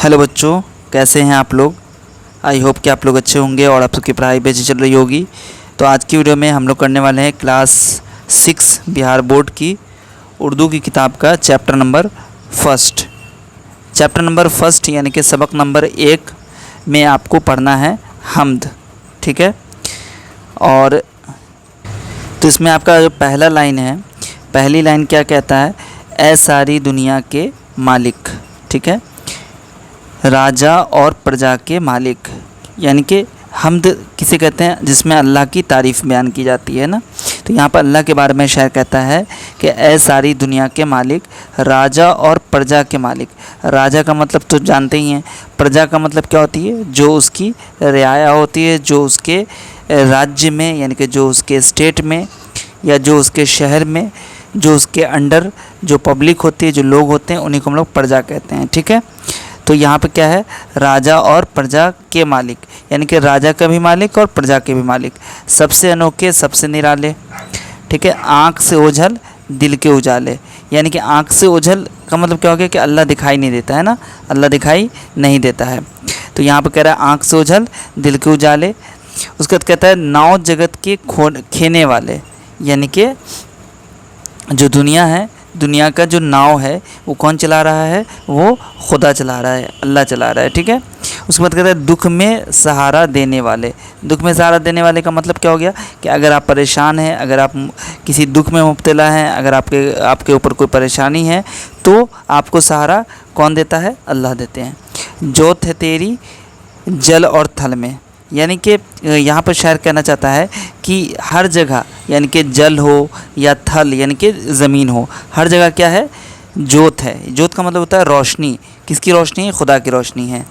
Hello बच्चों, कैसे हैं आप लोग। आई होप कि आप लोग अच्छे होंगे और आप सबकी पढ़ाई भी अच्छी चल रही होगी। तो आज की वीडियो में हम लोग करने वाले हैं क्लास 6 बिहार बोर्ड की उर्दू की किताब का चैप्टर नंबर फर्स्ट यानी कि सबक नंबर 1 में आपको पढ़ना है हम्द। ठीक है, और तो इसमें आपका जो पहला लाइन है, पहली लाइन क्या कहता है, ऐ सारी दुनिया के मालिक। ठीक है, राजा और प्रजा के मालिक, यानी कि हम्द किसे कहते हैं, जिसमें अल्लाह की तारीफ़ बयान की जाती है ना। तो यहाँ पर अल्लाह के बारे में शायर कहता है कि ऐ सारी दुनिया के मालिक, राजा और प्रजा के मालिक। राजा का मतलब तो जानते ही हैं, प्रजा का मतलब क्या होती है, जो उसकी रियाया होती है, जो उसके राज्य में यानी कि जो उसके स्टेट में या जो उसके शहर में, जो उसके अंडर जो पब्लिक होती है, जो लोग होते हैं, उन्हीं को हम लोग प्रजा कहते हैं। ठीक है, तो यहाँ पे क्या है, राजा और प्रजा के मालिक, यानी कि राजा का भी मालिक और प्रजा के भी मालिक, सबसे अनोखे, सबसे निराले। ठीक है, आँख से ओझल दिल के उजाले, यानी कि आँख से ओझल का मतलब क्या हो गया कि अल्लाह दिखाई नहीं देता है ना, अल्लाह दिखाई नहीं देता है। तो यहाँ पे कह रहा है आँख से ओझल दिल के उजाले। उसके बाद कहता है नाव जगत के खेने वाले, यानी कि जो दुनिया है, दुनिया का जो नाव है वो कौन चला रहा है, वो खुदा चला रहा है, अल्लाह चला रहा है। ठीक है, उसके बाद कहते हैं दुख में सहारा देने वाले। दुख में सहारा देने वाले का मतलब क्या हो गया कि अगर आप परेशान हैं, अगर आप किसी दुख में मुब्तला हैं, अगर आपके ऊपर कोई परेशानी है तो आपको सहारा कौन देता है, अल्लाह देते हैं। जोत है तेरी जल और थल में, यानी कि यहाँ पर शायर कहना चाहता है कि हर जगह, यानी कि जल हो या थल यानी कि ज़मीन हो, हर जगह क्या है, जोत है। जोत का मतलब होता है रोशनी। किसकी रोशनी है, खुदा की रोशनी है।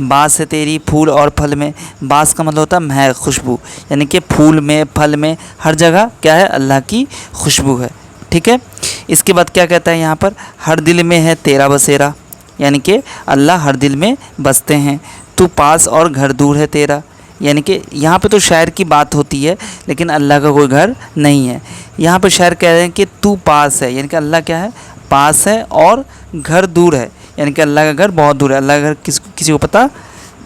बास है तेरी फूल और फल में, बास का मतलब होता है महक, खुशबू, यानी कि फूल में, फल में, हर जगह क्या है, अल्लाह की खुशबू है। ठीक है, इसके बाद क्या कहता है यहाँ पर, हर दिल में है तेरा बसेरा, यानी कि अल्लाह हर दिल में बसते हैं। तू पास और घर दूर है तेरा, यानी कि यहाँ पे तो शायर की बात होती है, लेकिन अल्लाह का कोई घर नहीं है। यहाँ पे शायर कह रहे हैं कि तू पास है, यानी कि अल्लाह क्या है, पास है, और घर दूर है, यानी कि अल्लाह का घर बहुत दूर है, अल्लाह का घर किसी को पता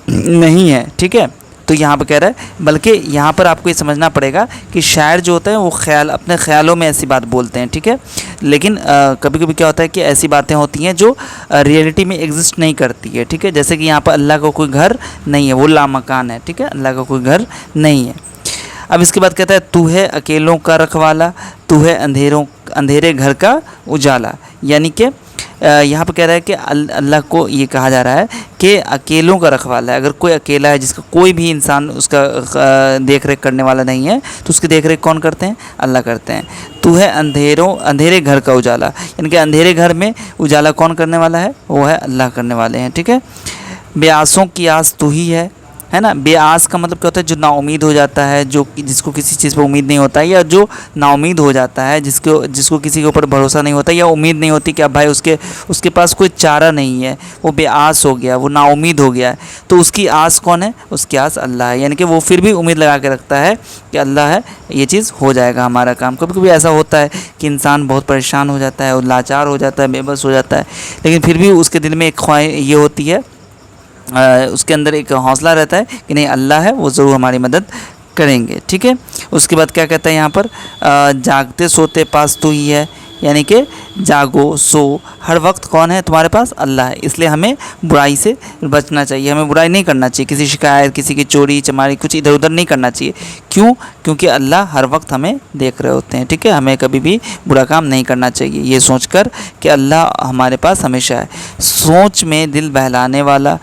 नहीं है। ठीक है, तो यहाँ पे कह रहा है, बल्कि यहाँ पर आपको ये समझना पड़ेगा कि शायर जो होता है वो अपने ख्यालों में ऐसी बात बोलते हैं। ठीक है, लेकिन कभी कभी क्या होता है कि ऐसी बातें होती हैं जो रियलिटी में एग्जिस्ट नहीं करती है। ठीक है, जैसे कि यहाँ पर अल्लाह का कोई घर नहीं है, वो लामकान है। ठीक है, अल्लाह का कोई घर नहीं है। अब इसके बाद कहता है तू है अकेलों का रखवाला, तू है अंधेरे घर का उजाला, यानी कि यहाँ पर कह रहा है कि अल्लाह को ये कहा जा रहा है कि अकेलों का रखवाला है। अगर कोई अकेला है, जिसका कोई भी इंसान उसका देख रेख करने वाला नहीं है, तो उसकी देख रेख कौन करते हैं, अल्लाह करते हैं। तू है अंधेरे घर का उजाला, यानी कि अंधेरे घर में उजाला कौन करने वाला है, वो है अल्लाह करने वाले हैं। ठीक है, बेआसों की आस तू ही है ना। बेआस का मतलब क्या होता है, जो नाउमीद हो जाता है, जिसको किसी चीज़ पर उम्मीद नहीं होता है, या जो नाउमीद हो जाता है, जिसको किसी के ऊपर भरोसा नहीं होता या उम्मीद नहीं होती कि अब भाई उसके पास कोई चारा नहीं है, वो बेआस हो गया, वो नाउमीद हो गया है, तो उसकी आस कौन है, उसकी आस अल्लाह है। यानी कि वो फिर भी उम्मीद लगा के रखता है कि अल्लाह है, ये चीज़ हो जाएगा हमारा काम। कभी कभी ऐसा होता है कि इंसान बहुत परेशान हो जाता है, लाचार हो जाता है, बेबस हो जाता है, लेकिन फिर भी उसके दिल में एक ख्वाहिश ये होती है, उसके अंदर एक हौसला रहता है कि नहीं, अल्लाह है, वो ज़रूर हमारी मदद करेंगे। ठीक है, उसके बाद क्या कहता है यहाँ पर, जागते सोते पास तू ही है, यानी कि जागो सो हर वक्त कौन है तुम्हारे पास, अल्लाह है। इसलिए हमें बुराई से बचना चाहिए, हमें बुराई नहीं करना चाहिए, किसी शिकायत, किसी की चोरी चमारी, कुछ इधर उधर नहीं करना चाहिए। क्यों, क्योंकि अल्लाह हर वक्त हमें देख रहे होते हैं। ठीक है, हमें कभी भी बुरा काम नहीं करना चाहिए, ये सोचकर कि अल्लाह हमारे पास हमेशा है। सोच में दिल बहलाने वाला,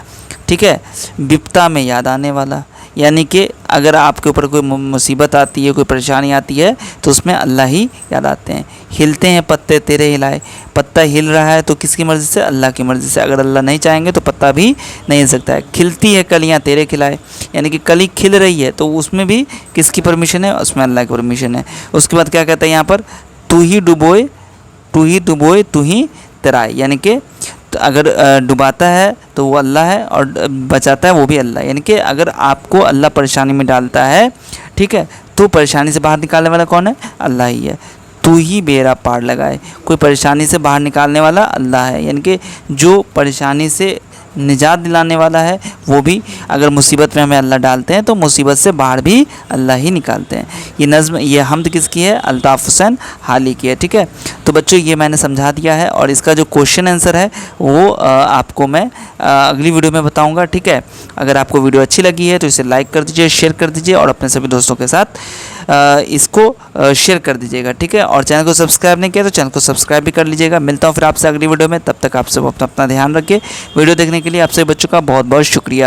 ठीक है, विपता में याद आने वाला, यानी कि अगर आपके ऊपर कोई मुसीबत आती है, कोई परेशानी आती है, तो उसमें अल्लाह ही याद आते हैं। हिलते हैं पत्ते तेरे हिलाए, पत्ता हिल रहा है तो किसकी मर्ज़ी से, अल्लाह की मर्ज़ी से। अगर अल्लाह नहीं चाहेंगे तो पत्ता भी नहीं हिल सकता है। खिलती है कलियाँ तेरे खिलाए, यानी कि कली खिल रही है तो उसमें भी किसकी परमिशन है, उसमें अल्लाह की परमिशन है। उसके बाद क्या कहता है यहाँ पर, तू ही डुबोए तू ही तराए, यानी कि तो अगर डुबाता है तो वो अल्लाह है, और बचाता है वो भी अल्लाह। यानी कि अगर आपको अल्लाह परेशानी में डालता है, ठीक है, तो परेशानी से बाहर निकालने वाला कौन है, अल्लाह ही है। तू ही बेड़ा पार लगाए, कोई परेशानी से बाहर निकालने वाला अल्लाह है, यानी कि जो परेशानी से نجات دلانے والا ہے، وہ بھی اگر مصیبت میں ہمیں اللہ ڈالتے ہیں تو مصیبت سے باہر بھی اللہ ہی نکالتے ہیں۔ یہ نظم، یہ حمد کس کی ہے؟ الطاف حسین حالی کی ہے، ٹھیک ہے۔ تو بچوں یہ میں نے سمجھا دیا ہے، اور اس کا جو کوشچن آنسر ہے وہ آپ کو میں اگلی ویڈیو میں بتاؤں گا، ٹھیک ہے۔ اگر آپ کو ویڈیو اچھی لگی ہے تو اسے لائک کر دیجیے، شیئر کر دیجیے، اور اپنے سبھی دوستوں کے ساتھ اس کو شیئر کر دیجیے گا، ٹھیک ہے۔ اور چینل کو سبسکرائب نہیں کیا تو چینل کو سبسکرائب بھی کر لیجیے گا۔ ملتا ہوں پھر آپ سے اگلی ویڈیو میں، تب تک آپ سب اپنا دھیان رکھیے۔ ویڈیو دیکھنے کے لیے آپ سے بچوں کا بہت بہت شکریہ۔